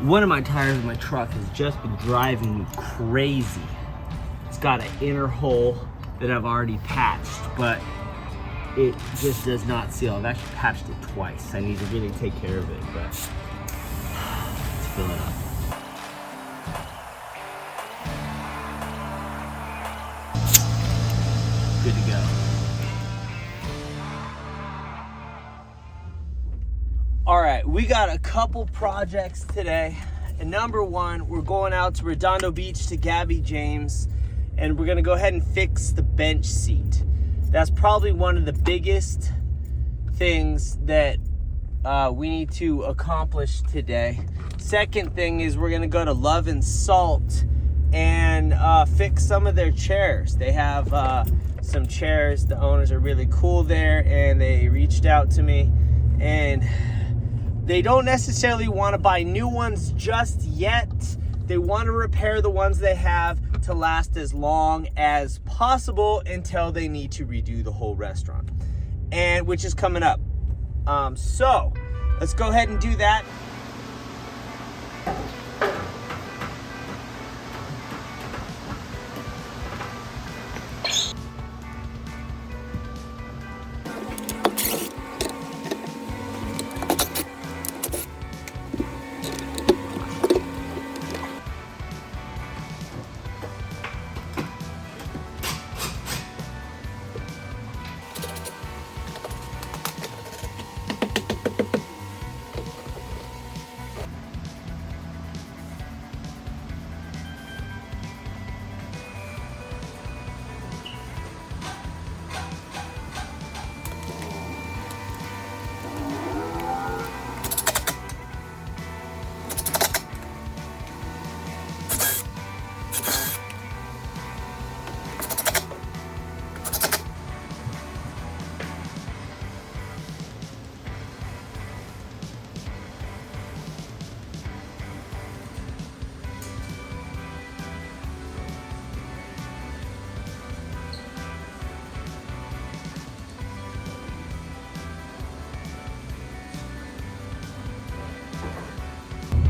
One of my tires of my truck has just been driving me crazy. It's got an inner hole that I've already patched, but it just does not seal. I've actually patched it twice. I need to really take care of it, but let's fill it up. Good to go. All right, we got a couple projects today. And number one, we're going out to Redondo Beach to Gabby James, and we're gonna go ahead and fix the bench seat. That's probably one of the biggest things that we need to accomplish today. Second thing is we're gonna go to Love and Salt and fix some of their chairs. They have some chairs. The owners are really cool there, and they reached out to me, and they don't necessarily want to buy new ones just yet. They want to repair the ones they have to last as long as possible until they need to redo the whole restaurant, and which is coming up. So let's go ahead and do that.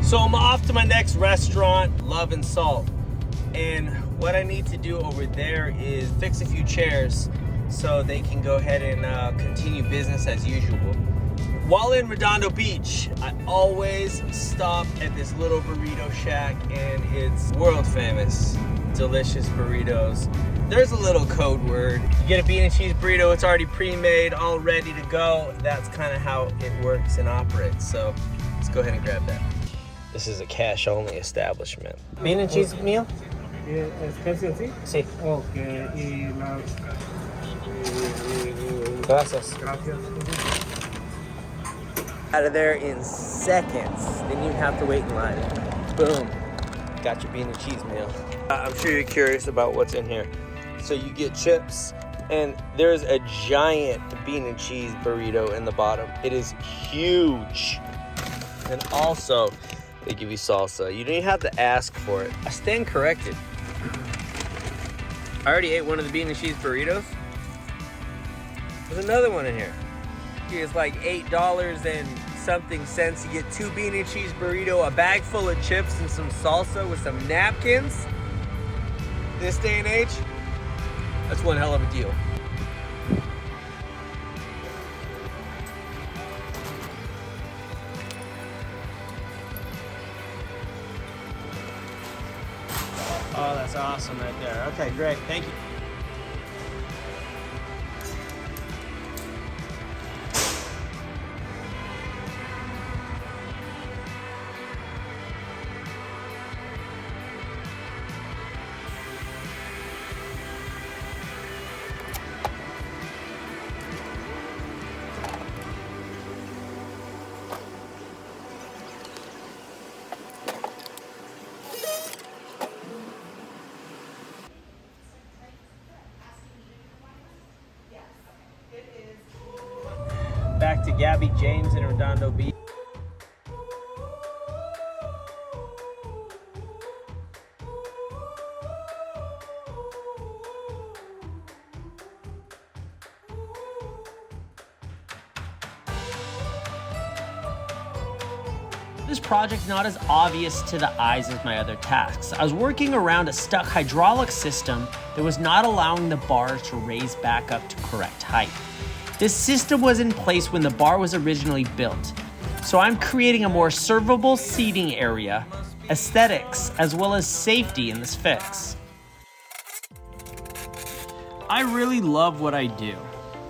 So I'm off to my next restaurant, Love and Salt. And what I need to do over there is fix a few chairs so they can go ahead and continue business as usual. While in Redondo Beach, I always stop at this little burrito shack, and it's world famous, delicious burritos. There's a little code word. You get a bean and cheese burrito, it's already pre-made, all ready to go. That's kind of how it works and operates. So let's go ahead and grab that. This is a cash-only establishment. Bean and cheese meal? ¿Especial sí? Sí. Okay, y la... Gracias. Gracias. Out of there in seconds. Then you have to wait in line. Boom. Got your bean and cheese meal. I'm sure you're curious about what's in here. So you get chips, and there's a giant bean and cheese burrito in the bottom. It is huge. And also, they give you salsa. You don't even have to ask for it. I stand corrected. I already ate one of the bean and cheese burritos. There's another one in here. It's like $8 and something cents. You get 2 bean and cheese burrito, a bag full of chips, and some salsa with some napkins. This day and age, that's one hell of a deal. Oh, that's awesome right there. Okay, great. Thank you. Back to Gabby James in Redondo Beach. This project's not as obvious to the eyes as my other tasks. I was working around a stuck hydraulic system that was not allowing the bars to raise back up to correct height. This system was in place when the bar was originally built, so I'm creating a more servable seating area, aesthetics, as well as safety in this fix. I really love what I do.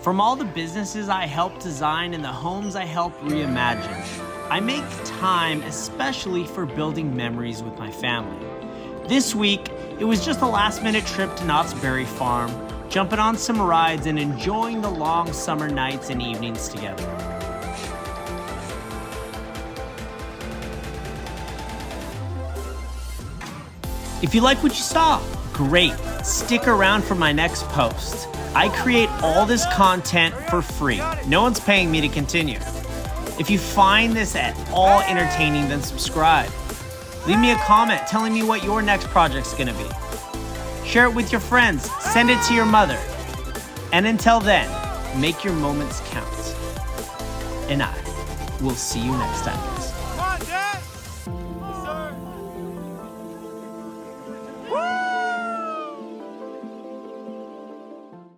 From all the businesses I help design and the homes I help reimagine, I make time especially for building memories with my family. This week, it was just a last-minute trip to Knott's Berry Farm, jumping on some rides and enjoying the long summer nights and evenings together. If you like what you saw, great. Stick around for my next post. I create all this content for free. No one's paying me to continue. If you find this at all entertaining, then subscribe. Leave me a comment telling me what your next project's gonna be. Share it with your friends, send it to your mother. And until then, make your moments count. And I will see you next time.